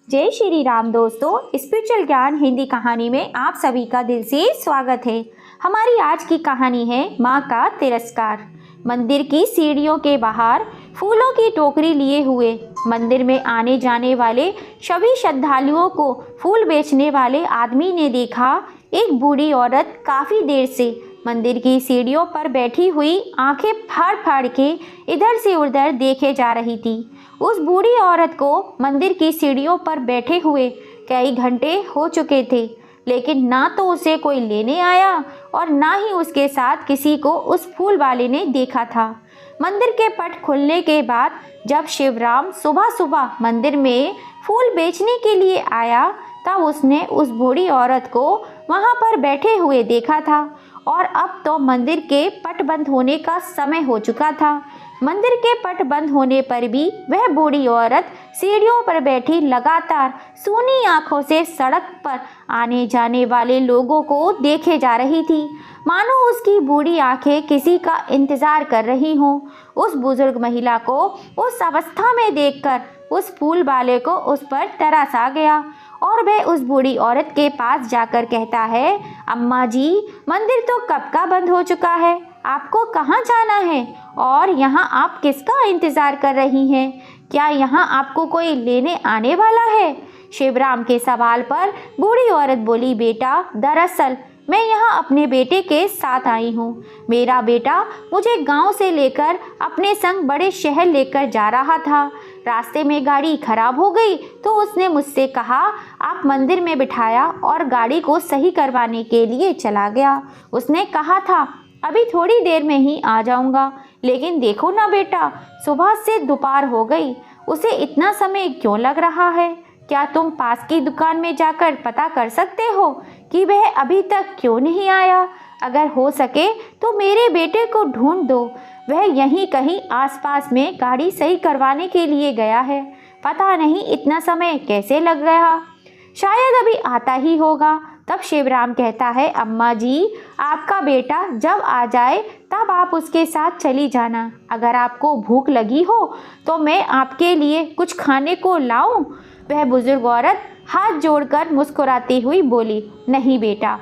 जय श्री राम दोस्तों, स्पिरिचुअल ज्ञान हिंदी कहानी में आप सभी का दिल से स्वागत है। हमारी आज की कहानी है माँ का तिरस्कार। मंदिर की सीढ़ियों के बाहर फूलों की टोकरी लिए हुए मंदिर में आने जाने वाले सभी श्रद्धालुओं को फूल बेचने वाले आदमी ने देखा। एक बूढ़ी औरत काफ़ी देर से मंदिर की सीढ़ियों पर बैठी हुई आंखें फाड़ फाड़ के इधर से उधर देखे जा रही थी। उस बूढ़ी औरत को मंदिर की सीढ़ियों पर बैठे हुए कई घंटे हो चुके थे, लेकिन ना तो उसे कोई लेने आया और ना ही उसके साथ किसी को उस फूल वाले ने देखा था। मंदिर के पट खुलने के बाद जब शिवराम सुबह सुबह मंदिर में फूल बेचने के लिए आया, तब उसने उस बूढ़ी औरत को वहां पर बैठे हुए देखा था और अब तो मंदिर के पट बंद होने का समय हो चुका था। मंदिर के पट बंद होने पर भी वह बूढ़ी औरत सीढ़ियों पर बैठी लगातार सूनी आंखों से सड़क पर आने जाने वाले लोगों को देखे जा रही थी, मानो उसकी बूढ़ी आंखें किसी का इंतजार कर रही हों। उस बुजुर्ग महिला को उस अवस्था में देखकर उस फूल वाले को उस पर तरस आ गया और वह उस बूढ़ी औरत के पास जाकर कहता है, अम्मा जी, मंदिर तो कब का बंद हो चुका है, आपको कहाँ जाना है और यहाँ आप किसका इंतज़ार कर रही हैं? क्या यहाँ आपको कोई लेने आने वाला है? शिवराम के सवाल पर बूढ़ी औरत बोली, बेटा, दरअसल मैं यहाँ अपने बेटे के साथ आई हूँ। मेरा बेटा मुझे गांव से लेकर अपने संग बड़े शहर लेकर जा रहा था। रास्ते में गाड़ी खराब हो गई तो उसने मुझसे कहा, आप मंदिर में बिठाया और गाड़ी को सही करवाने के लिए चला गया। उसने कहा था अभी थोड़ी देर में ही आ जाऊंगा, लेकिन देखो ना बेटा, सुबह से दोपहर हो गई, उसे इतना समय क्यों लग रहा है? क्या तुम पास की दुकान में जाकर पता कर सकते हो कि वह अभी तक क्यों नहीं आया? अगर हो सके तो मेरे बेटे को ढूंढ दो, वह यहीं कहीं आसपास में गाड़ी सही करवाने के लिए गया है। पता नहीं इतना समय कैसे लग गया, शायद अभी आता ही होगा। तब शिवराम कहता है, अम्मा जी, आपका बेटा जब आ जाए तब आप उसके साथ चली जाना। अगर आपको भूख लगी हो तो मैं आपके लिए कुछ खाने को लाऊं? वह बुजुर्ग औरत हाथ जोड़कर मुस्कुराती हुई बोली, नहीं बेटा,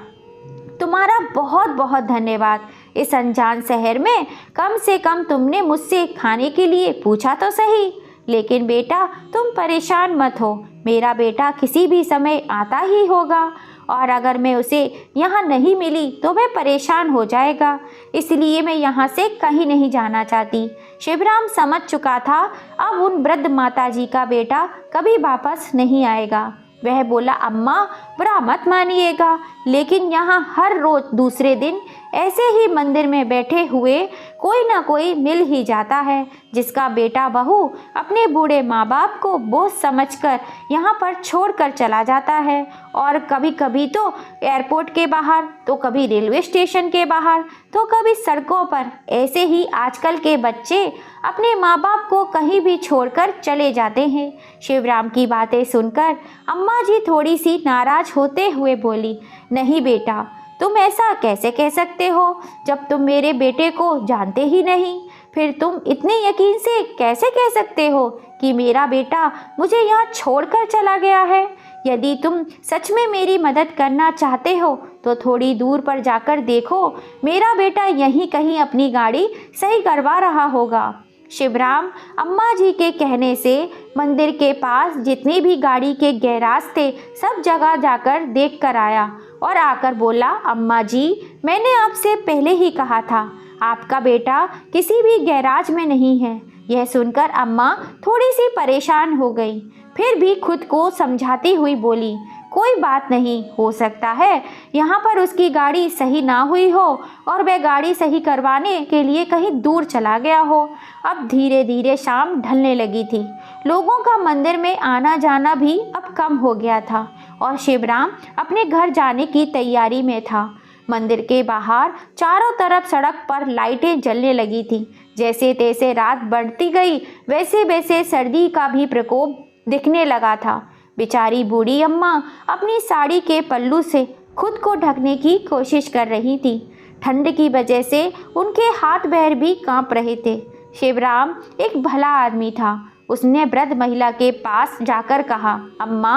तुम्हारा बहुत बहुत धन्यवाद। इस अनजान शहर में कम से कम तुमने मुझसे खाने के लिए पूछा तो सही। लेकिन बेटा, तुम परेशान मत हो, मेरा बेटा किसी भी समय आता ही होगा और अगर मैं उसे यहाँ नहीं मिली तो वह परेशान हो जाएगा, इसलिए मैं यहाँ से कहीं नहीं जाना चाहती। शिवराम समझ चुका था अब उन वृद्ध माताजी का बेटा कभी वापस नहीं आएगा। वह बोला, अम्मा, बुरा मत मानिएगा, लेकिन यहाँ हर रोज दूसरे दिन ऐसे ही मंदिर में बैठे हुए कोई ना कोई मिल ही जाता है, जिसका बेटा बहू अपने बूढ़े माँ बाप को बोझ समझकर यहाँ पर छोड़कर चला जाता है। और कभी कभी तो एयरपोर्ट के बाहर, तो कभी रेलवे स्टेशन के बाहर, तो कभी सड़कों पर ऐसे ही आजकल के बच्चे अपने माँ बाप को कहीं भी छोड़कर चले जाते हैं। शिवराम की बातें सुनकर अम्मा जी थोड़ी सी नाराज होते हुए बोली, नहीं बेटा, तुम ऐसा कैसे कह सकते हो जब तुम मेरे बेटे को जानते ही नहीं? फिर तुम इतने यकीन से कैसे कह सकते हो कि मेरा बेटा मुझे यहाँ छोड़कर चला गया है? यदि तुम सच में मेरी मदद करना चाहते हो तो थोड़ी दूर पर जाकर देखो, मेरा बेटा यहीं कहीं अपनी गाड़ी सही करवा रहा होगा। शिवराम अम्मा जी के कहने से मंदिर के पास जितने भी गाड़ी के गैराज थे सब जगह जाकर देख कर आया और आकर बोला, अम्मा जी, मैंने आपसे पहले ही कहा था आपका बेटा किसी भी गैराज में नहीं है। यह सुनकर अम्मा थोड़ी सी परेशान हो गई, फिर भी खुद को समझाती हुई बोली, कोई बात नहीं, हो सकता है यहाँ पर उसकी गाड़ी सही ना हुई हो और वह गाड़ी सही करवाने के लिए कहीं दूर चला गया हो। अब धीरे धीरे शाम ढलने लगी थी, लोगों का मंदिर में आना जाना भी अब कम हो गया था और शिवराम अपने घर जाने की तैयारी में था। मंदिर के बाहर चारों तरफ सड़क पर लाइटें जलने लगी थी। जैसे तैसे रात बढ़ती गई वैसे वैसे सर्दी का भी प्रकोप दिखने लगा था। बेचारी बूढ़ी अम्मा अपनी साड़ी के पल्लू से खुद को ढकने की कोशिश कर रही थी। ठंड की वजह से उनके हाथ पैर भी कांप रहे थे। शिवराम एक भला आदमी था, उसने वृद्ध महिला के पास जाकर कहा, अम्मा,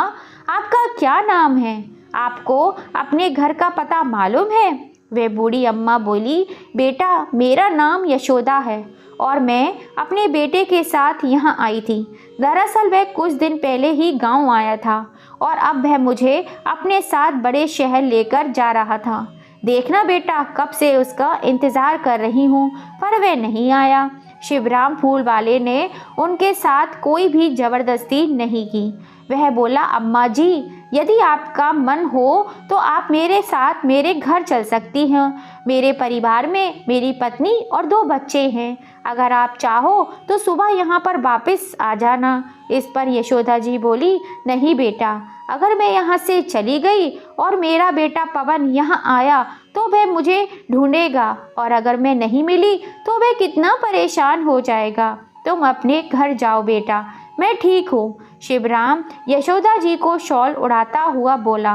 आपका क्या नाम है? आपको अपने घर का पता मालूम है? वह बूढ़ी अम्मा बोली, बेटा, मेरा नाम यशोदा है और मैं अपने बेटे के साथ यहाँ आई थी। दरअसल वह कुछ दिन पहले ही गांव आया था और अब वह मुझे अपने साथ बड़े शहर लेकर जा रहा था। देखना बेटा, कब से उसका इंतज़ार कर रही हूँ, पर वह नहीं आया। शिवराम फूल वाले ने उनके साथ कोई भी ज़बरदस्ती नहीं की। वह बोला, अम्मा जी, यदि आपका मन हो तो आप मेरे साथ मेरे घर चल सकती हैं। मेरे परिवार में मेरी पत्नी और 2 बच्चे हैं। अगर आप चाहो तो सुबह यहाँ पर वापस आ जाना। इस पर यशोदा जी बोली, नहीं बेटा, अगर मैं यहाँ से चली गई और मेरा बेटा पवन यहाँ आया तो वह मुझे ढूंढेगा और अगर मैं नहीं मिली तो वह कितना परेशान हो जाएगा। तुम अपने घर जाओ बेटा, मैं ठीक हूँ। शिवराम यशोदा जी को शॉल उड़ाता हुआ बोला,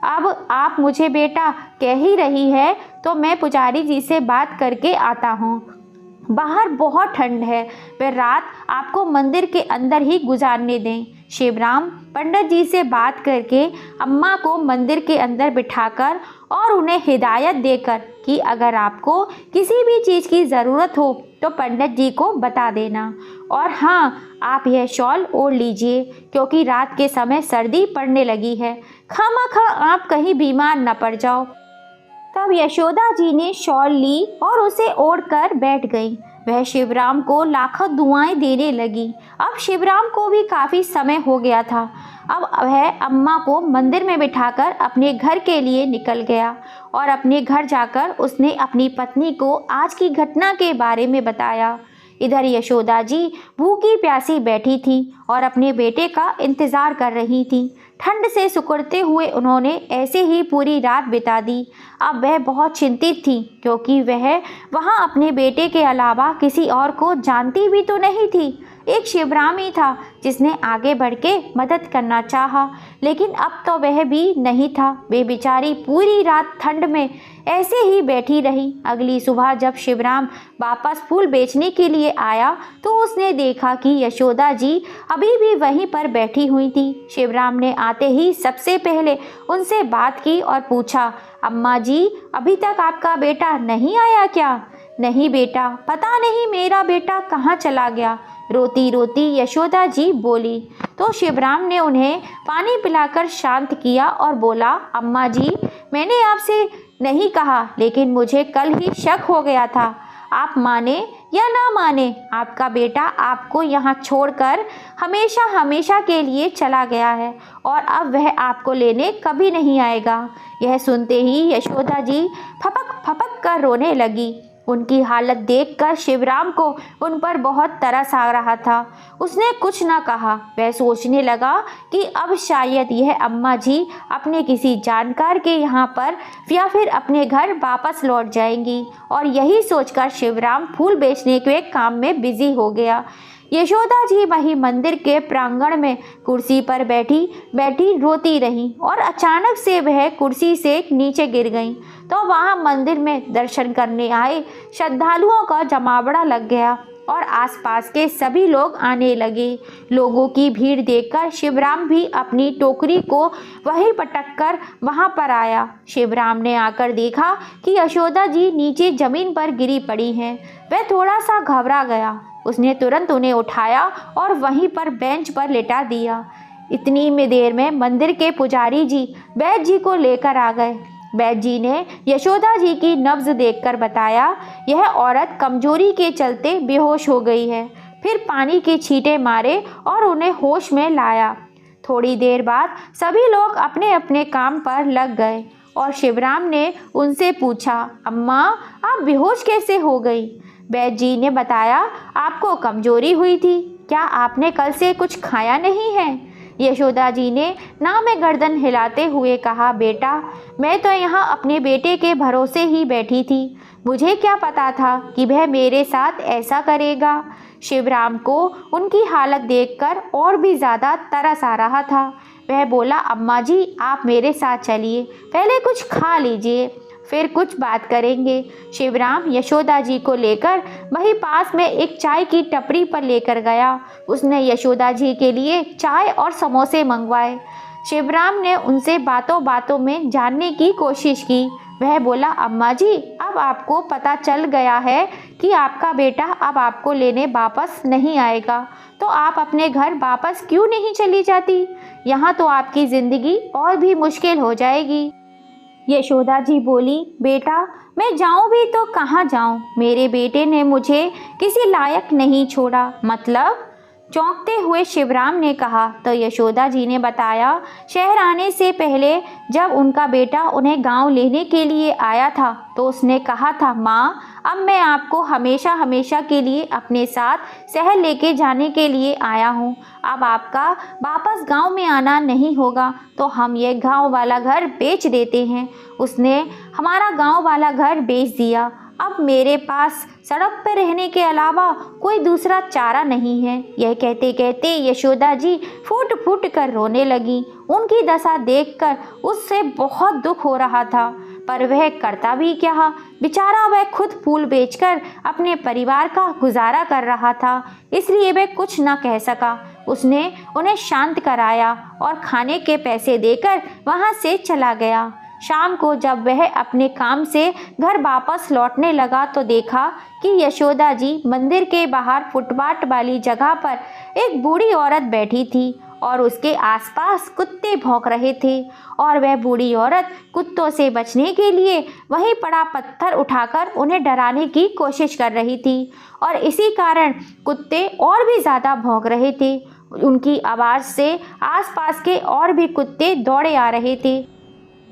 अब आप मुझे बेटा कह ही रही है तो मैं पुजारी जी से बात करके आता हूँ। बाहर बहुत ठंड है, वे रात आपको मंदिर के अंदर ही गुजारने दें। शिवराम पंडित जी से बात करके अम्मा को मंदिर के अंदर बिठाकर और उन्हें हिदायत देकर कि अगर आपको किसी भी चीज़ की ज़रूरत हो तो पंडित जी को बता देना। और हाँ, आप यह शॉल ओढ़ लीजिए क्योंकि रात के समय सर्दी पड़ने लगी है। खामखा आप कहीं बीमार न पड़ जाओ। तब यशोदा जी ने शॉल ली और उसे ओढ़कर बैठ गई। वह शिवराम को लाखों दुआएं देने लगी। अब शिवराम को भी काफ़ी समय हो गया था। अब वह अम्मा को मंदिर में बिठाकर अपने घर के लिए निकल गया और अपने घर जाकर उसने अपनी पत्नी को आज की घटना के बारे में बताया। इधर यशोदा जी भूखी प्यासी बैठी थी और अपने बेटे का इंतज़ार कर रही थी। ठंड से सिकुड़ते हुए उन्होंने ऐसे ही पूरी रात बिता दी। अब वह बहुत चिंतित थी क्योंकि वह वहाँ अपने बेटे के अलावा किसी और को जानती भी तो नहीं थी। एक शिवराम ही था जिसने आगे बढ़ के मदद करना चाहा, लेकिन अब तो वह भी नहीं था। वे बेचारी पूरी रात ठंड में ऐसे ही बैठी रही। अगली सुबह जब शिवराम वापस फूल बेचने के लिए आया तो उसने देखा कि यशोदा जी अभी भी वहीं पर बैठी हुई थी। शिवराम ने आते ही सबसे पहले उनसे बात की और पूछा, अम्मा जी, अभी तक आपका बेटा नहीं आया क्या? नहीं बेटा, पता नहीं मेरा बेटा कहाँ चला गया, रोती रोती यशोदा जी बोली। तो शिवराम ने उन्हें पानी पिलाकर शांत किया और बोला, अम्मा जी, मैंने आपसे नहीं कहा लेकिन मुझे कल ही शक हो गया था। आप माने या ना माने, आपका बेटा आपको यहाँ छोड़कर हमेशा हमेशा के लिए चला गया है और अब वह आपको लेने कभी नहीं आएगा। यह सुनते ही यशोदा जी फपक फपक कर रोने लगी। उनकी हालत देखकर शिवराम को उन पर बहुत तरस आ रहा था। उसने कुछ न कहा। वह सोचने लगा कि अब शायद यह अम्मा जी अपने किसी जानकार के यहाँ पर या फिर अपने घर वापस लौट जाएंगी और यही सोचकर शिवराम फूल बेचने के काम में बिजी हो गया। यशोदा जी वहीं मंदिर के प्रांगण में कुर्सी पर बैठी बैठी रोती रही और अचानक से वह कुर्सी से नीचे गिर गईं। तो वहां मंदिर में दर्शन करने आए श्रद्धालुओं का जमावड़ा लग गया और आसपास के सभी लोग आने लगे। लोगों की भीड़ देखकर शिवराम भी अपनी टोकरी को वहीं पटक कर वहां पर आया। शिवराम ने आकर देखा कि यशोदा जी नीचे जमीन पर गिरी पड़ी हैं। वह थोड़ा सा घबरा गया। उसने तुरंत उन्हें उठाया और वहीं पर बेंच पर लेटा दिया। इतनी में देर में मंदिर के पुजारी जी वैद्य जी को लेकर आ गए। वैद्य जी ने यशोदा जी की नब्ज देखकर बताया, यह औरत कमजोरी के चलते बेहोश हो गई है। फिर पानी के छींटे मारे और उन्हें होश में लाया। थोड़ी देर बाद सभी लोग अपने अपने काम पर लग गए और शिवराम ने उनसे पूछा, अम्मा, आप बेहोश कैसे हो गई? वैद्य जी ने बताया, आपको कमजोरी हुई थी। क्या आपने कल से कुछ खाया नहीं है? यशोदा जी ने ना में गर्दन हिलाते हुए कहा, बेटा, मैं तो यहाँ अपने बेटे के भरोसे ही बैठी थी। मुझे क्या पता था कि वह मेरे साथ ऐसा करेगा। शिवराम को उनकी हालत देखकर और भी ज़्यादा तरस आ रहा था। वह बोला, अम्मा जी, आप मेरे साथ चलिए, पहले कुछ खा लीजिए, फिर कुछ बात करेंगे। शिवराम यशोदा जी को लेकर वहीं पास में एक चाय की टपरी पर लेकर गया। उसने यशोदा जी के लिए चाय और समोसे मंगवाए। शिवराम ने उनसे बातों बातों में जानने की कोशिश की। वह बोला, अम्मा जी, अब आपको पता चल गया है कि आपका बेटा अब आपको लेने वापस नहीं आएगा, तो आप अपने घर वापस क्यों नहीं चली जाती? यहाँ तो आपकी ज़िंदगी और भी मुश्किल हो जाएगी। यशोदा जी बोली, बेटा, मैं जाऊँ भी तो कहाँ जाऊँ? मेरे बेटे ने मुझे किसी लायक नहीं छोड़ा। मतलब? चौंकते हुए शिवराम ने कहा। तो यशोदा जी ने बताया, शहर आने से पहले जब उनका बेटा उन्हें गांव लेने के लिए आया था तो उसने कहा था, माँ, अब मैं आपको हमेशा हमेशा के लिए अपने साथ शहर लेके जाने के लिए आया हूँ। अब आपका वापस गांव में आना नहीं होगा, तो हम ये गांव वाला घर बेच देते हैं। उसने हमारा गांव वाला घर बेच दिया। अब मेरे पास सड़क पर रहने के अलावा कोई दूसरा चारा नहीं है। यह कहते कहते यशोदा जी फूट फूट कर रोने लगी। उनकी दशा देखकर उससे बहुत दुख हो रहा था, पर वह करता भी क्या? बेचारा वह खुद फूल बेचकर अपने परिवार का गुजारा कर रहा था, इसलिए वह कुछ न कह सका। उसने उन्हें शांत कराया और खाने के पैसे देकर वहां से चला गया। शाम को जब वह अपने काम से घर वापस लौटने लगा तो देखा कि यशोदा जी मंदिर के बाहर फुटपाथ वाली जगह पर एक बूढ़ी औरत बैठी थी और उसके आसपास कुत्ते भौंक रहे थे, और वह बूढ़ी औरत कुत्तों से बचने के लिए वहीं पड़ा पत्थर उठाकर उन्हें डराने की कोशिश कर रही थी, और इसी कारण कुत्ते और भी ज़्यादा भौंक रहे थे। उनकी आवाज़ से आसपास के और भी कुत्ते दौड़े आ रहे थे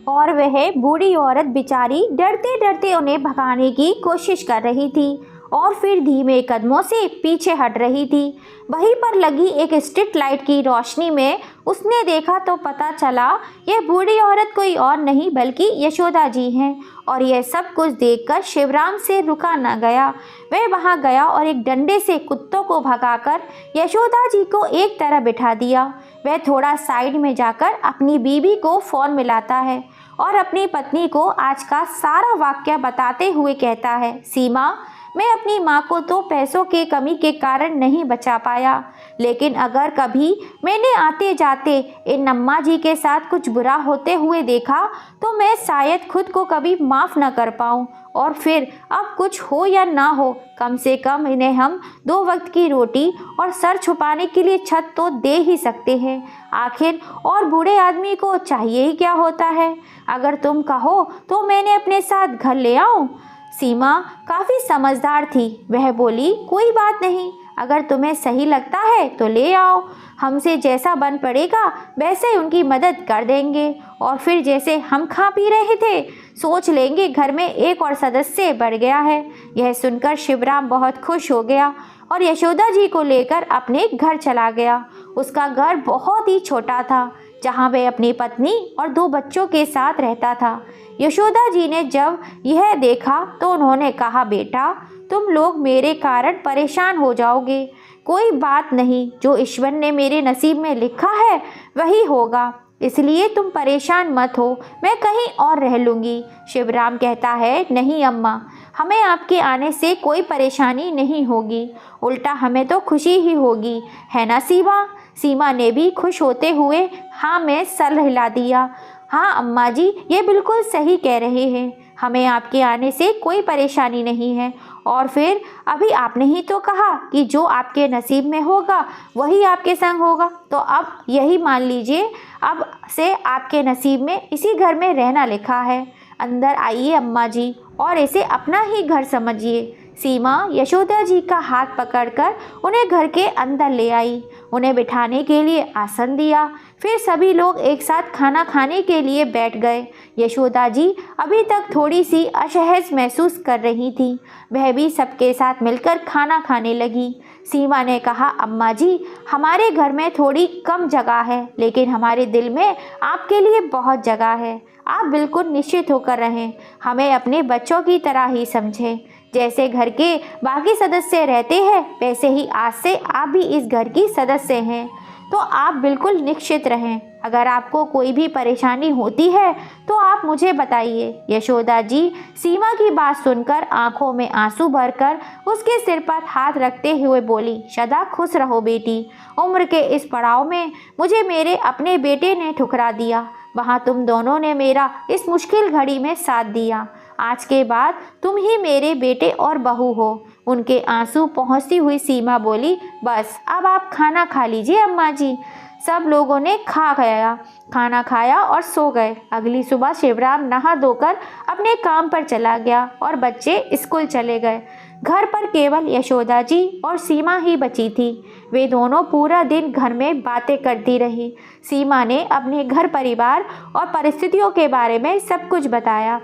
और वह बूढ़ी औरत बेचारी डरते डरते उन्हें भगाने की कोशिश कर रही थी और फिर धीमे कदमों से पीछे हट रही थी। वहीं पर लगी एक स्ट्रीट लाइट की रोशनी में उसने देखा तो पता चला यह बूढ़ी औरत कोई और नहीं बल्कि यशोदा जी हैं। और यह सब कुछ देखकर शिवराम से रुका न गया। वह वहां गया और एक डंडे से कुत्तों को भगाकर यशोदा जी को एक तरफ बिठा दिया। वह थोड़ा साइड में जाकर अपनी बीवी को फ़ोन मिलाता है और अपनी पत्नी को आज का सारा वाक़या बताते हुए कहता है, सीमा, मैं अपनी माँ को तो पैसों के कमी के कारण नहीं बचा पाया, लेकिन अगर कभी मैंने आते जाते इन अम्मा जी के साथ कुछ बुरा होते हुए देखा तो मैं शायद खुद को कभी माफ़ न कर पाऊँ। और फिर अब कुछ हो या ना हो, कम से कम इन्हें हम 2 वक्त की रोटी और सर छुपाने के लिए छत तो दे ही सकते हैं। आखिर और बूढ़े आदमी को चाहिए ही क्या होता है? अगर तुम कहो तो मैंने अपने साथ घर ले आऊँ। सीमा काफ़ी समझदार थी। वह बोली, कोई बात नहीं, अगर तुम्हें सही लगता है तो ले आओ। हमसे जैसा बन पड़ेगा वैसे उनकी मदद कर देंगे, और फिर जैसे हम खा पी रहे थे सोच लेंगे घर में एक और सदस्य बढ़ गया है। यह सुनकर शिवराम बहुत खुश हो गया और यशोदा जी को लेकर अपने घर चला गया। उसका घर बहुत ही छोटा था, जहाँ वह अपनी पत्नी और 2 बच्चों के साथ रहता था। यशोदा जी ने जब यह देखा तो उन्होंने कहा, बेटा, तुम लोग मेरे कारण परेशान हो जाओगे। कोई बात नहीं, जो ईश्वर ने मेरे नसीब में लिखा है वही होगा, इसलिए तुम परेशान मत हो, मैं कहीं और रह लूँगी। शिवराम कहता है, नहीं अम्मा, हमें आपके आने से कोई परेशानी नहीं होगी, उल्टा हमें तो खुशी ही होगी, है ना सीमा? सीमा ने भी खुश होते हुए हाँ में सर हिला दिया। हाँ अम्मा जी, ये बिल्कुल सही कह रहे हैं, हमें आपके आने से कोई परेशानी नहीं है। और फिर अभी आपने ही तो कहा कि जो आपके नसीब में होगा वही आपके संग होगा, तो अब यही मान लीजिए, अब से आपके नसीब में इसी घर में रहना लिखा है। अंदर आइए अम्मा जी और इसे अपना ही घर समझिए। सीमा यशोदा जी का हाथ पकड़कर उन्हें घर के अंदर ले आई, उन्हें बिठाने के लिए आसन दिया। फिर सभी लोग एक साथ खाना खाने के लिए बैठ गए। यशोदा जी अभी तक थोड़ी सी असहज महसूस कर रही थी, वह भी सबके साथ मिलकर खाना खाने लगी। सीमा ने कहा, अम्मा जी, हमारे घर में थोड़ी कम जगह है, लेकिन हमारे दिल में आपके लिए बहुत जगह है। आप बिल्कुल निश्चित होकर रहें, हमें अपने बच्चों की तरह ही समझें। जैसे घर के बाकी सदस्य रहते हैं वैसे ही आज से आप भी इस घर की सदस्य हैं। तो आप बिल्कुल निश्चित रहें। अगर आपको कोई भी परेशानी होती है तो आप मुझे बताइए। यशोदा जी सीमा की बात सुनकर आंखों में आंसू भरकर उसके सिर पर हाथ रखते हुए बोली, सदा खुश रहो बेटी। उम्र के इस पड़ाव में मुझे मेरे अपने बेटे ने ठुकरा दिया, वहाँ तुम दोनों ने मेरा इस मुश्किल घड़ी में साथ दिया। आज के बाद तुम ही मेरे बेटे और बहू हो। उनके आंसू पहुँचती हुई सीमा बोली, बस अब आप खाना खा लीजिए अम्मा जी। सब लोगों ने खाना खाया और सो गए। अगली सुबह शिवराम नहा धोकर अपने काम पर चला गया और बच्चे स्कूल चले गए। घर पर केवल यशोदा जी और सीमा ही बची थी। वे दोनों पूरा दिन घर में बातें करती रही। सीमा ने अपने घर परिवार और परिस्थितियों के बारे में सब कुछ बताया।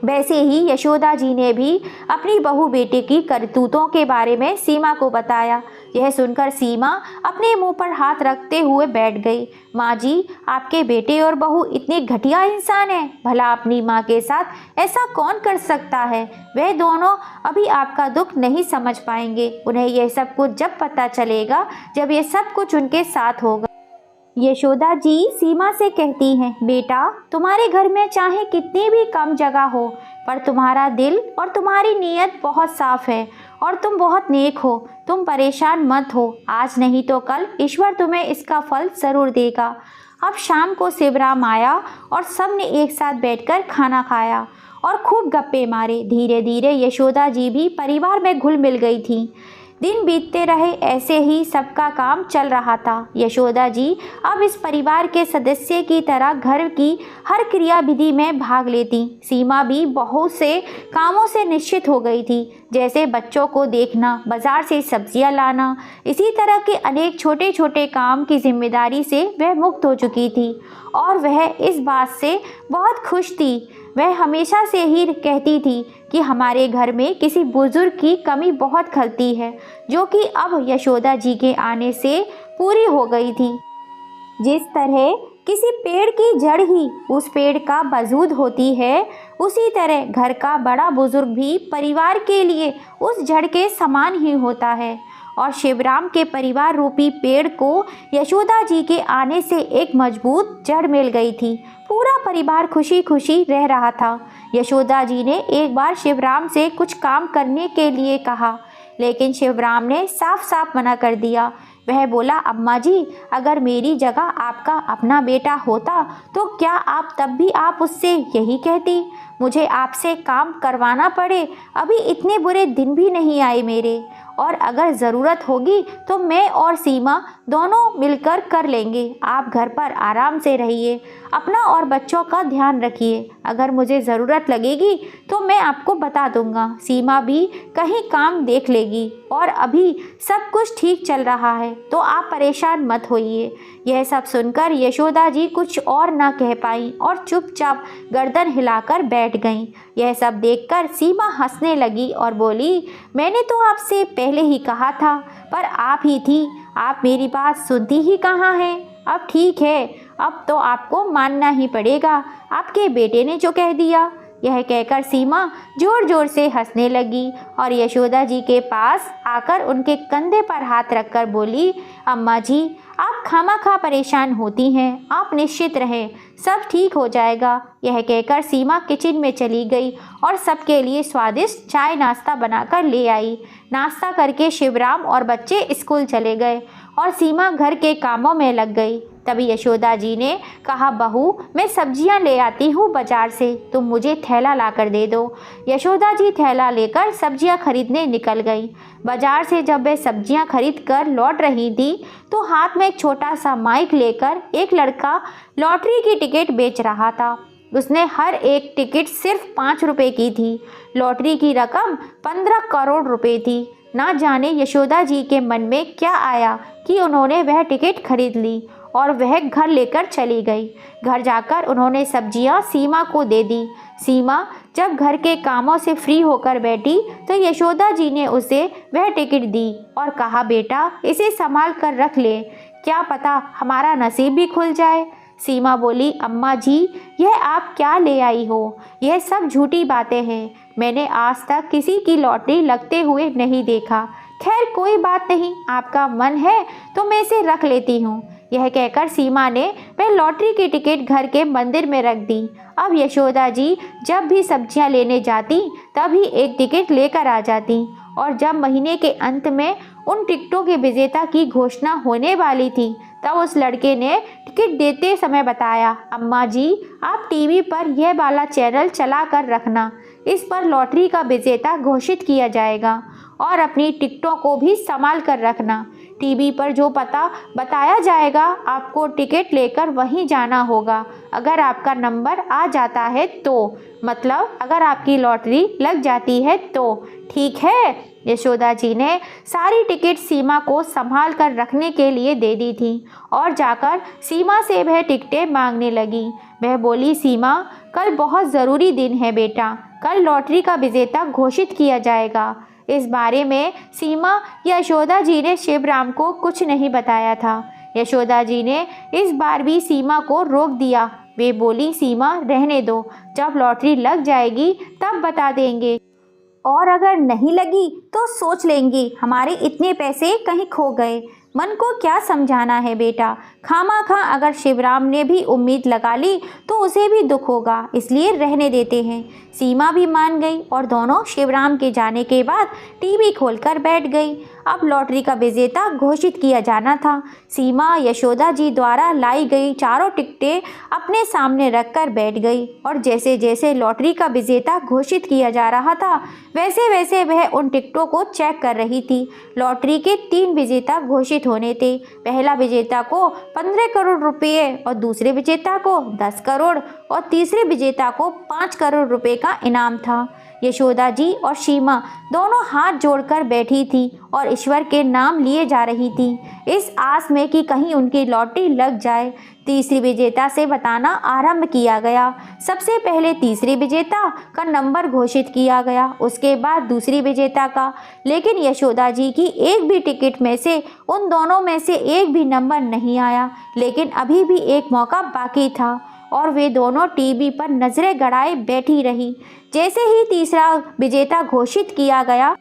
वैसे ही यशोदा जी ने भी अपनी बहू बेटे की करतूतों के बारे में सीमा को बताया। यह सुनकर सीमा अपने मुंह पर हाथ रखते हुए बैठ गई। माँ जी, आपके बेटे और बहू इतने घटिया इंसान हैं। भला अपनी माँ के साथ ऐसा कौन कर सकता है? वह दोनों अभी आपका दुख नहीं समझ पाएंगे। उन्हें यह सब कुछ जब पता चलेगा, जब ये सब कुछ उनके साथ होगा। यशोदा जी सीमा से कहती हैं, बेटा तुम्हारे घर में चाहे कितनी भी कम जगह हो, पर तुम्हारा दिल और तुम्हारी नीयत बहुत साफ है और तुम बहुत नेक हो। तुम परेशान मत हो, आज नहीं तो कल ईश्वर तुम्हें इसका फल ज़रूर देगा। अब शाम को शिवराम आया और सब ने एक साथ बैठकर खाना खाया और खूब गप्पे मारे। धीरे धीरे यशोदा जी भी परिवार में घुल मिल गई थी। दिन बीतते रहे, ऐसे ही सबका काम चल रहा था। यशोदा जी अब इस परिवार के सदस्य की तरह घर की हर क्रियाविधि में भाग लेती। सीमा भी बहुत से कामों से निश्चित हो गई थी, जैसे बच्चों को देखना, बाजार से सब्जियां लाना। इसी तरह के अनेक छोटे छोटे काम की जिम्मेदारी से वह मुक्त हो चुकी थी और वह इस बात से बहुत खुश थी। वह हमेशा से ही कहती थी कि हमारे घर में किसी बुजुर्ग की कमी बहुत खलती है, जो कि अब यशोदा जी के आने से पूरी हो गई थी। जिस तरह किसी पेड़ की जड़ ही उस पेड़ का वजूद होती है, उसी तरह घर का बड़ा बुजुर्ग भी परिवार के लिए उस जड़ के समान ही होता है। और शिवराम के परिवार रूपी पेड़ को यशोदा जी के आने से एक मजबूत जड़ मिल गई थी। पूरा परिवार खुशी खुशी रह रहा था। यशोदा जी ने एक बार शिवराम से कुछ काम करने के लिए कहा, लेकिन शिवराम ने साफ साफ मना कर दिया। वह बोला, अम्मा जी, अगर मेरी जगह आपका अपना बेटा होता तो क्या आप तब भी आप उससे यही कहती? मुझे आपसे काम करवाना पड़े, अभी इतने बुरे दिन भी नहीं आए मेरे, और अगर ज़रूरत होगी तो मैं और सीमा दोनों मिलकर कर लेंगे। आप घर पर आराम से रहिए, अपना और बच्चों का ध्यान रखिए। अगर मुझे ज़रूरत लगेगी तो मैं आपको बता दूंगा। सीमा भी कहीं काम देख लेगी और अभी सब कुछ ठीक चल रहा है, तो आप परेशान मत होइए। यह सब सुनकर यशोदा जी कुछ और ना कह पाई और चुपचाप गर्दन हिलाकर बैठ गईं। यह सब देखकर सीमा हंसने लगी और बोली, मैंने तो आपसे पहले ही कहा था, पर आप ही थी, आप मेरी बात सुनती ही कहाँ हैं। अब ठीक है, अब तो आपको मानना ही पड़ेगा, आपके बेटे ने जो कह दिया। यह कहकर सीमा जोर जोर से हंसने लगी और यशोदा जी के पास आकर उनके कंधे पर हाथ रखकर बोली, अम्मा जी, आप खामखा परेशान होती हैं, आप निश्चित रहें, सब ठीक हो जाएगा। यह कहकर सीमा किचन में चली गई और सबके लिए स्वादिष्ट चाय नाश्ता बनाकर ले आई। नाश्ता करके शिवराम और बच्चे स्कूल चले गए और सीमा घर के कामों में लग गई। तभी यशोदा जी ने कहा, बहू, मैं सब्जियां ले आती हूँ बाजार से, तुम मुझे थैला ला कर दे दो। यशोदा जी थैला लेकर सब्जियां खरीदने निकल गई। बाजार से जब वे सब्जियां खरीद कर लौट रही थी तो हाथ में एक छोटा सा माइक लेकर एक लड़का लॉटरी की टिकट बेच रहा था। उसने हर एक टिकट सिर्फ 5 रुपए की थी। लॉटरी की रकम 15 करोड़ रुपए थी। ना जाने यशोदा जी के मन में क्या आया कि उन्होंने वह टिकट खरीद ली और वह घर लेकर चली गई। घर जाकर उन्होंने सब्जियां सीमा को दे दी। सीमा जब घर के कामों से फ्री होकर बैठी तो यशोदा जी ने उसे वह टिकट दी और कहा, बेटा, इसे संभाल कर रख ले, क्या पता हमारा नसीब भी खुल जाए। सीमा बोली, अम्मा जी, यह आप क्या ले आई हो? यह सब झूठी बातें हैं। मैंने आज तक किसी की लॉटरी लगते हुए नहीं देखा। खैर कोई बात नहीं, आपका मन है तो मैं इसे रख लेती हूँ। यह कहकर सीमा ने वह लॉटरी की टिकट घर के मंदिर में रख दी। अब यशोदा जी जब भी सब्जियां लेने जाती तभी एक टिकट लेकर आ जाती, और जब महीने के अंत में उन टिकटों के विजेता की घोषणा होने वाली थी तब उस लड़के ने टिकट देते समय बताया, अम्मा जी आप टीवी पर यह वाला चैनल चला कर रखना, इस पर लॉटरी का विजेता घोषित किया जाएगा, और अपनी टिकटों को भी संभाल कर रखना। टीवी पर जो पता बताया जाएगा आपको टिकट लेकर वहीं जाना होगा। अगर आपका नंबर आ जाता है तो, मतलब अगर आपकी लॉटरी लग जाती है तो। ठीक है। यशोदा जी ने सारी टिकट सीमा को संभाल कर रखने के लिए दे दी थी और जाकर सीमा से वह टिकटें मांगने लगी। वह बोली, सीमा कल बहुत ज़रूरी दिन है बेटा, कल लॉटरी का विजेता घोषित किया जाएगा। इस बारे में सीमा या यशोदा जी ने शिवराम को कुछ नहीं बताया था। यशोदा जी ने इस बार भी सीमा को रोक दिया। वे बोली, सीमा रहने दो, जब लॉटरी लग जाएगी तब बता देंगे, और अगर नहीं लगी तो सोच लेंगे हमारे इतने पैसे कहीं खो गए। मन को क्या समझाना है बेटा, खामाखा अगर शिवराम ने भी उम्मीद लगा ली तो उसे भी दुख होगा, इसलिए रहने देते हैं। सीमा भी मान गई और दोनों शिवराम के जाने के बाद टीवी खोलकर बैठ गई। अब लॉटरी का विजेता घोषित किया जाना था। सीमा यशोदा जी द्वारा लाई गई चारों टिकटें अपने सामने रखकर बैठ गई, और जैसे जैसे लॉटरी का विजेता घोषित किया जा रहा था वैसे वैसे वह उन टिकटों को चेक कर रही थी। लॉटरी के 3 विजेता घोषित होने थे। पहला विजेता को 15 करोड़ रुपये, और दूसरे विजेता को 10 करोड़, और तीसरे विजेता को 5 करोड़ रुपए का इनाम था। यशोदा जी और सीमा दोनों हाथ जोड़कर बैठी थी और ईश्वर के नाम लिए जा रही थी, इस आस में कि कहीं उनकी लॉटरी लग जाए। तीसरी विजेता से बताना आरंभ किया गया। सबसे पहले तीसरी विजेता का नंबर घोषित किया गया, उसके बाद दूसरी विजेता का, लेकिन यशोदा जी की एक भी टिकट में से उन दोनों में से एक भी नंबर नहीं आया। लेकिन अभी भी एक मौका बाकी था और वे दोनों टीवी पर नजरें गड़ाए बैठी रही। जैसे ही तीसरा विजेता घोषित किया गया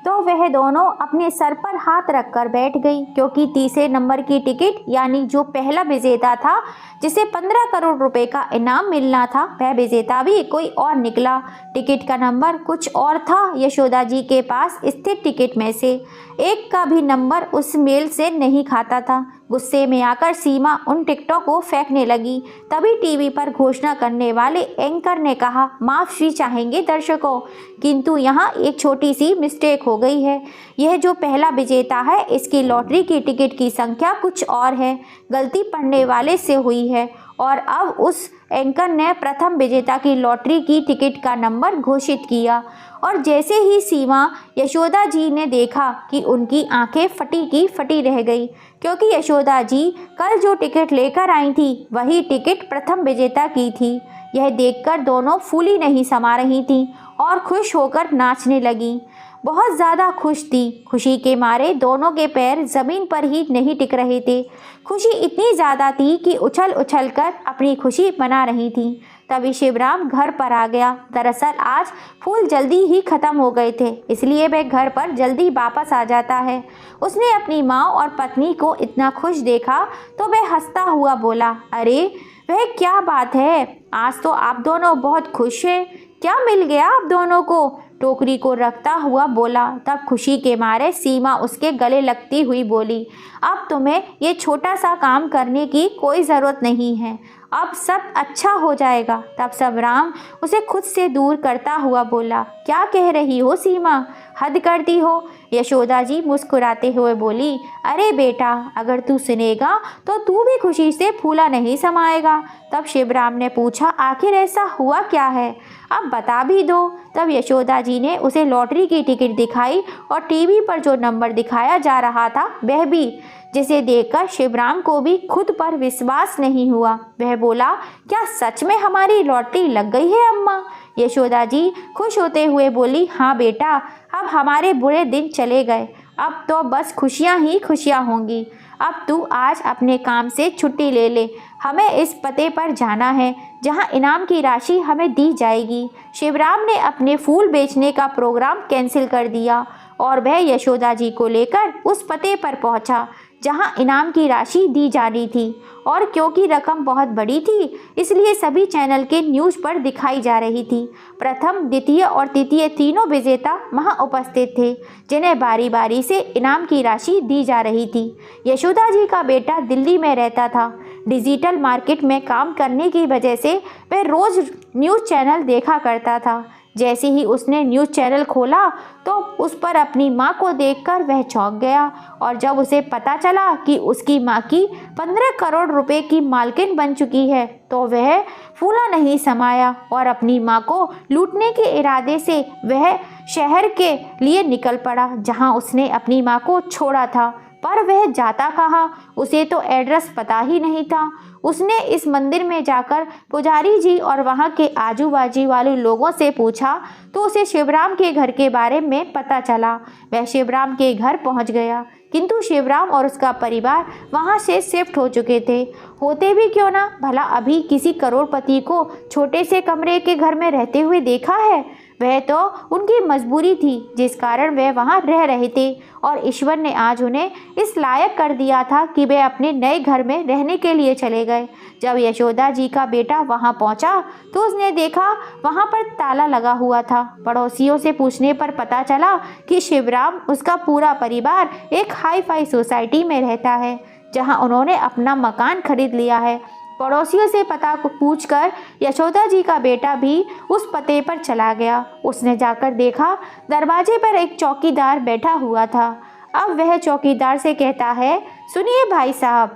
तो वह दोनों अपने सर पर हाथ रखकर बैठ गई, क्योंकि तीसरे नंबर की टिकट यानी जो पहला विजेता था जिसे 15 करोड़ रुपए का इनाम मिलना था, वह विजेता भी कोई और निकला। टिकट का नंबर कुछ और था। यशोदा जी के पास स्थित टिकट में से एक का भी नंबर उस मेल से नहीं खाता था। गुस्से में आकर सीमा उन टिकटों को फेंकने लगी। तभी टीवी पर घोषणा करने वाले एंकर ने कहा, माफ़ी चाहेंगे दर्शकों, किंतु यहाँ एक छोटी सी मिस्टेक हो गई है। यह जो पहला विजेता है इसकी लॉटरी की टिकट की संख्या कुछ और है, गलती पढ़ने वाले से हुई है। और अब उस एंकर ने प्रथम विजेता की लॉटरी की टिकट का नंबर घोषित किया, और जैसे ही सीमा यशोदा जी ने देखा कि उनकी आंखें फटी की फटी रह गई, क्योंकि यशोदा जी कल जो टिकट लेकर आई थी वही टिकट प्रथम विजेता की थी। यह देखकर दोनों फूली नहीं समा रही थीं और खुश होकर नाचने लगीं। बहुत ज़्यादा खुश थी। खुशी के मारे दोनों के पैर ज़मीन पर ही नहीं टिक रहे थे। खुशी इतनी ज़्यादा थी कि उछल उछल कर अपनी खुशी मना रही थी। तभी शिवराम घर पर आ गया। दरअसल आज फूल जल्दी ही ख़त्म हो गए थे, इसलिए वह घर पर जल्दी वापस आ जाता है। उसने अपनी माँ और पत्नी को इतना खुश देखा तो वह हंसता हुआ बोला, अरे वह क्या बात है, आज तो आप दोनों बहुत खुश हैं, क्या मिल गया आप दोनों को? टोकरी को रखता हुआ बोला। तब खुशी के मारे सीमा उसके गले लगती हुई बोली, अब तुम्हें ये छोटा सा काम करने की कोई ज़रूरत नहीं है, अब सब अच्छा हो जाएगा। तब शिवराम उसे खुद से दूर करता हुआ बोला, क्या कह रही हो सीमा, हद करती हो। यशोदा जी मुस्कुराते हुए बोली, अरे बेटा, अगर तू सुनेगा तो तू भी खुशी से फूला नहीं समाएगा। तब शिवराम ने पूछा, आखिर ऐसा हुआ क्या है, अब बता भी दो। तब यशोदा जी ने उसे लॉटरी की टिकट दिखाई और टीवी पर जो नंबर दिखाया जा रहा था वह भी, जिसे देखकर शिवराम को भी खुद पर विश्वास नहीं हुआ। वह बोला, क्या सच में हमारी लॉटरी लग गई है अम्मा? यशोदा जी खुश होते हुए बोली, हाँ बेटा, अब हमारे बुरे दिन चले गए, अब तो बस खुशियाँ ही खुशियाँ होंगी। अब तू आज अपने काम से छुट्टी ले ले, हमें इस पते पर जाना है जहां इनाम की राशि हमें दी जाएगी। शिवराम ने अपने फूल बेचने का प्रोग्राम कैंसिल कर दिया और वह यशोदा जी को लेकर उस पते पर पहुंचा जहां इनाम की राशि दी जानी थी। और क्योंकि रकम बहुत बड़ी थी इसलिए सभी चैनल के न्यूज़ पर दिखाई जा रही थी। प्रथम, द्वितीय और तृतीय तीनों विजेता वहां उपस्थित थे जिन्हें बारी बारी से इनाम की राशि दी जा रही थी। यशोदा जी का बेटा दिल्ली में रहता था। डिजिटल मार्केट में काम करने की वजह से वह रोज़ न्यूज़ चैनल देखा करता था। जैसे ही उसने न्यूज़ चैनल खोला तो उस पर अपनी माँ को देखकर वह चौंक गया। और जब उसे पता चला कि उसकी माँ की 15 करोड़ रुपए की मालकिन बन चुकी है तो वह फूला नहीं समाया और अपनी माँ को लूटने के इरादे से वह शहर के लिए निकल पड़ा जहाँ उसने अपनी माँ को छोड़ा था। पर वह जाता कहाँ, उसे तो एड्रेस पता ही नहीं था। उसने इस मंदिर में जाकर पुजारी जी और वहाँ के आजू बाजू वाले लोगों से पूछा तो उसे शिवराम के घर के बारे में पता चला। वह शिवराम के घर पहुँच गया, किंतु शिवराम और उसका परिवार वहाँ से शिफ्ट हो चुके थे। होते भी क्यों ना, भला अभी किसी करोड़पति को छोटे से कमरे के घर में रहते हुए देखा है? वह तो उनकी मजबूरी थी जिस कारण वे वहाँ रह रहे थे और ईश्वर ने आज उन्हें इस लायक कर दिया था कि वे अपने नए घर में रहने के लिए चले गए। जब यशोदा जी का बेटा वहाँ पहुँचा तो उसने देखा वहाँ पर ताला लगा हुआ था। पड़ोसियों से पूछने पर पता चला कि शिवराम, उसका पूरा परिवार एक हाई फाई सोसाइटी में रहता है जहाँ उन्होंने अपना मकान खरीद लिया है। पड़ोसियों से पता पूछकर यशोदा जी का बेटा भी उस पते पर चला गया। उसने जाकर देखा दरवाजे पर एक चौकीदार बैठा हुआ था। अब वह चौकीदार से कहता है, सुनिए भाई साहब,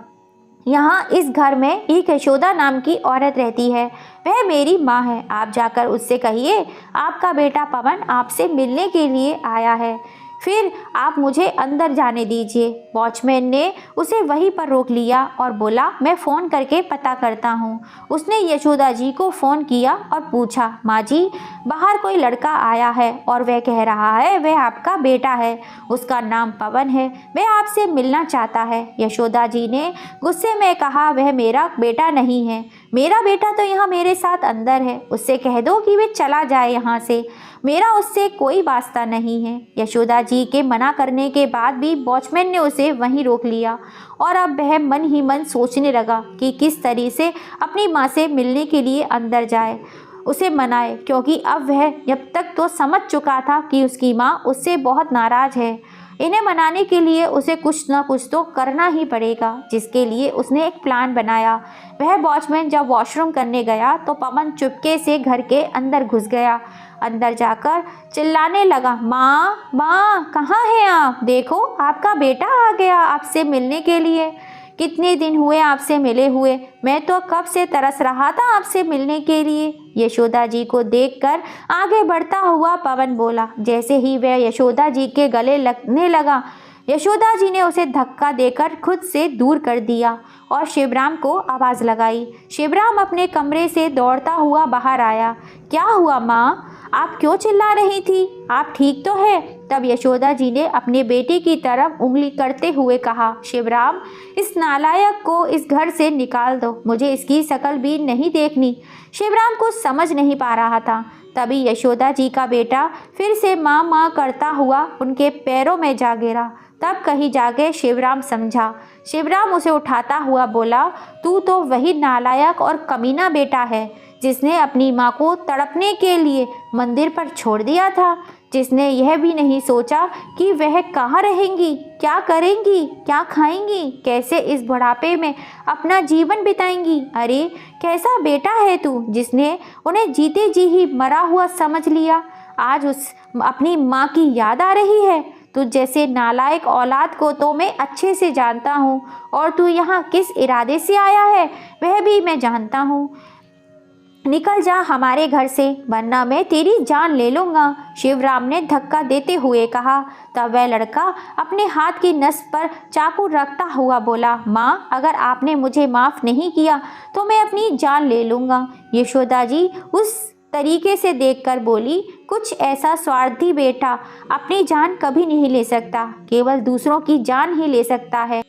यहाँ इस घर में एक यशोदा नाम की औरत रहती है, वह मेरी माँ है। आप जाकर उससे कहिए आपका बेटा पवन आपसे मिलने के लिए आया है, फिर आप मुझे अंदर जाने दीजिए। वॉचमैन ने उसे वहीं पर रोक लिया और बोला, मैं फ़ोन करके पता करता हूँ। उसने यशोदा जी को फ़ोन किया और पूछा, माँ जी, बाहर कोई लड़का आया है और वह कह रहा है वह आपका बेटा है, उसका नाम पवन है, वह आपसे मिलना चाहता है। यशोदा जी ने गुस्से में कहा, वह मेरा बेटा नहीं है, मेरा बेटा तो यहाँ मेरे साथ अंदर है, उससे कह दो कि वे चला जाए यहाँ से, मेरा उससे कोई वास्ता नहीं है। यशोदा जी के मना करने के बाद भी वॉचमैन ने उसे वहीं रोक लिया और अब वह मन ही मन सोचने लगा कि किस तरीके से अपनी माँ से मिलने के लिए अंदर जाए, उसे मनाए, क्योंकि अब वह जब तक तो समझ चुका था कि उसकी माँ उससे बहुत नाराज़ है। इन्हें मनाने के लिए उसे कुछ ना कुछ तो करना ही पड़ेगा, जिसके लिए उसने एक प्लान बनाया। वह वॉचमैन जब वॉशरूम करने गया तो पवन चुपके से घर के अंदर घुस गया। अंदर जाकर चिल्लाने लगा, माँ माँ, कहाँ हैं आप? देखो आपका बेटा आ गया आपसे मिलने के लिए। कितने दिन हुए आपसे मिले हुए, मैं तो कब से तरस रहा था आपसे मिलने के लिए। यशोदा जी को देखकर आगे बढ़ता हुआ पवन बोला। जैसे ही वह यशोदा जी के गले लगने लगा, यशोदा जी ने उसे धक्का देकर खुद से दूर कर दिया और शिवराम को आवाज़ लगाई। शिवराम अपने कमरे से दौड़ता हुआ बाहर आया। क्या हुआ माँ, आप क्यों चिल्ला रही थी? आप ठीक तो है? तब यशोदा जी ने अपने बेटे की तरफ उंगली करते हुए कहा, शिवराम, इस नालायक को इस घर से निकाल दो, मुझे इसकी शक्ल भी नहीं देखनी। शिवराम कुछ समझ नहीं पा रहा था। तभी यशोदा जी का बेटा फिर से माँ माँ करता हुआ उनके पैरों में जा गिरा। तब कहीं जाके शिवराम समझा। शिवराम उसे उठाता हुआ बोला, तू तो वही नालायक और कमीना बेटा है जिसने अपनी माँ को तड़पने के लिए मंदिर पर छोड़ दिया था, जिसने यह भी नहीं सोचा कि वह कहाँ रहेंगी, क्या करेंगी, क्या खाएंगी, कैसे इस बुढ़ापे में अपना जीवन बिताएंगी। अरे कैसा बेटा है तू, जिसने उन्हें जीते जी ही मरा हुआ समझ लिया। आज उस अपनी माँ की याद आ रही है। तुझ जैसे नालायक औलाद को तो मैं अच्छे से जानता हूँ और तू यहाँ किस इरादे से आया है वह भी मैं जानता हूँ। निकल जा हमारे घर से, वरना मैं तेरी जान ले लूँगा, शिवराम ने धक्का देते हुए कहा। तब वह लड़का अपने हाथ की नस पर चाकू रखता हुआ बोला, माँ, अगर आपने मुझे माफ़ नहीं किया तो मैं अपनी जान ले लूँगा। यशोदा जी उस तरीके से देखकर बोली, कुछ ऐसा स्वार्थी बेटा अपनी जान कभी नहीं ले सकता, केवल दूसरों की जान ही ले सकता है।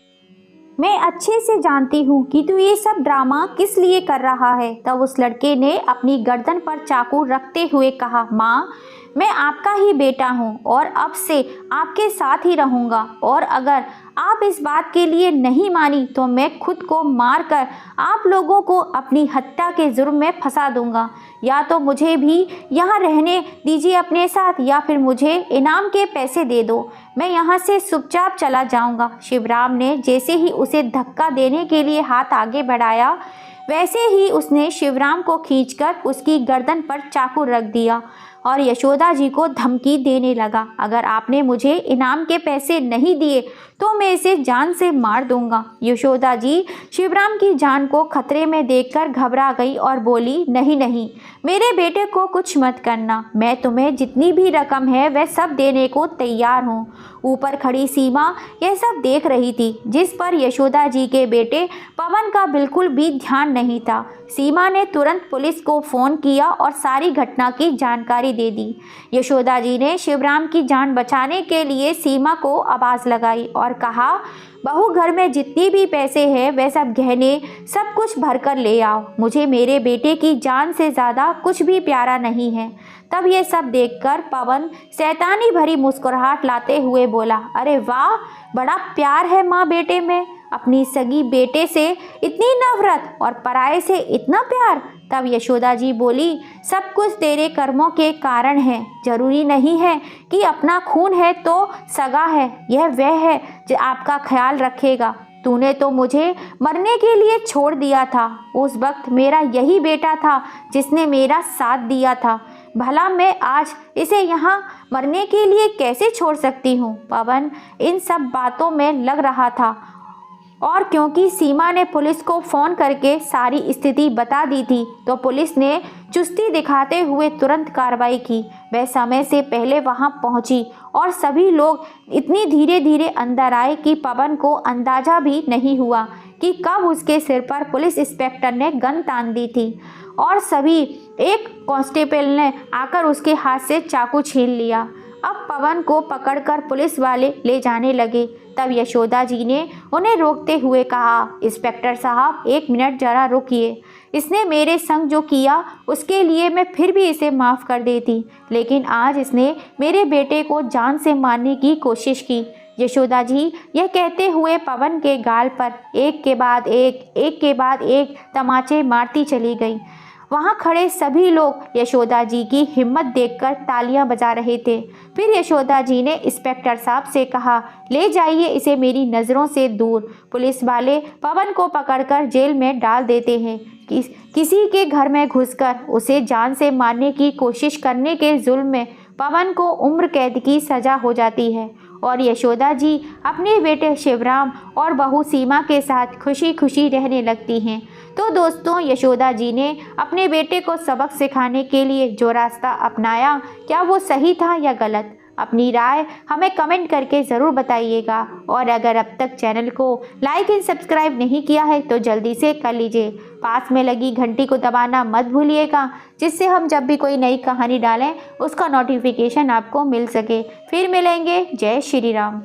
मैं अच्छे से जानती हूँ कि तू ये सब ड्रामा किस लिए कर रहा है। तब उस लड़के ने अपनी गर्दन पर चाकू रखते हुए कहा, माँ, मैं आपका ही बेटा हूँ और अब से आपके साथ ही रहूँगा, और अगर आप इस बात के लिए नहीं मानी तो मैं खुद को मारकर आप लोगों को अपनी हत्या के जुर्म में फंसा दूंगा। या तो मुझे भी यहाँ रहने दीजिए अपने साथ, या फिर मुझे इनाम के पैसे दे दो, मैं यहाँ से चुपचाप चला जाऊँगा। शिवराम ने जैसे ही उसे धक्का देने के लिए हाथ आगे बढ़ाया, वैसे ही उसने शिवराम को खींचकर उसकी गर्दन पर चाकू रख दिया और यशोदा जी को धमकी देने लगा, अगर आपने मुझे इनाम के पैसे नहीं दिए तो मैं इसे जान से मार दूंगा। यशोदा जी शिवराम की जान को खतरे में देखकर घबरा गई और बोली, नहीं नहीं, मेरे बेटे को कुछ मत करना, मैं तुम्हें जितनी भी रकम है वह सब देने को तैयार हूँ। ऊपर खड़ी सीमा यह सब देख रही थी, जिस पर यशोदा जी के बेटे पवन का बिल्कुल भी ध्यान नहीं था। सीमा ने तुरंत पुलिस को फ़ोन किया और सारी घटना की जानकारी दे दी। यशोदा जी ने शिवराम की जान बचाने के लिए सीमा को आवाज़ लगाई और कहा, बहू घर में जितनी भी पैसे हैं वह सब गहने सब कुछ भर कर ले आओ, मुझे मेरे बेटे की जान से ज़्यादा कुछ भी प्यारा नहीं है। तब ये सब देखकर पवन शैतानी भरी मुस्कुराहट लाते हुए बोला, अरे वाह, बड़ा प्यार है माँ बेटे में, अपनी सगी बेटे से इतनी नफरत और पराये से इतना प्यार। तब यशोदा जी बोली, सब कुछ तेरे कर्मों के कारण है, जरूरी नहीं है कि अपना खून है तो सगा है, यह वह है जो आपका ख्याल रखेगा। तूने तो मुझे मरने के लिए छोड़ दिया था, उस वक्त मेरा यही बेटा था जिसने मेरा साथ दिया था, भला मैं आज इसे यहाँ मरने के लिए कैसे छोड़ सकती हूँ। पवन इन सब बातों में लग रहा था और क्योंकि सीमा ने पुलिस को फ़ोन करके सारी स्थिति बता दी थी तो पुलिस ने चुस्ती दिखाते हुए तुरंत कार्रवाई की। वह समय से पहले वहां पहुंची और सभी लोग इतनी धीरे धीरे अंदर आए कि पवन को अंदाज़ा भी नहीं हुआ कि कब उसके सिर पर पुलिस इंस्पेक्टर ने गन तान दी थी और सभी एक कांस्टेबल ने आकर उसके हाथ से चाकू छीन लिया। अब पवन को पकड़कर पुलिस वाले ले जाने लगे। तब यशोदा जी ने उन्हें रोकते हुए कहा, इंस्पेक्टर साहब, 1 मिनट जरा रुकिए, इसने मेरे संग जो किया उसके लिए मैं फिर भी इसे माफ़ कर देती, लेकिन आज इसने मेरे बेटे को जान से मारने की कोशिश की। यशोदा जी यह कहते हुए पवन के गाल पर एक के बाद एक तमाचे मारती चली गई। वहाँ खड़े सभी लोग यशोदा जी की हिम्मत देखकर तालियां बजा रहे थे। फिर यशोदा जी ने इंस्पेक्टर साहब से कहा, ले जाइए इसे मेरी नज़रों से दूर। पुलिस वाले पवन को पकड़कर जेल में डाल देते हैं। किसी के घर में घुसकर उसे जान से मारने की कोशिश करने के जुल्म में पवन को उम्र कैद की सज़ा हो जाती है और यशोदा जी अपने बेटे शिवराम और बहू सीमा के साथ खुशी खुशी रहने लगती हैं। तो दोस्तों, यशोदा जी ने अपने बेटे को सबक सिखाने के लिए जो रास्ता अपनाया, क्या वो सही था या गलत? अपनी राय हमें कमेंट करके ज़रूर बताइएगा और अगर अब तक चैनल को लाइक एंड सब्सक्राइब नहीं किया है तो जल्दी से कर लीजिए। पास में लगी घंटी को दबाना मत भूलिएगा, जिससे हम जब भी कोई नई कहानी डालें उसका नोटिफिकेशन आपको मिल सके। फिर मिलेंगे। जय श्री राम।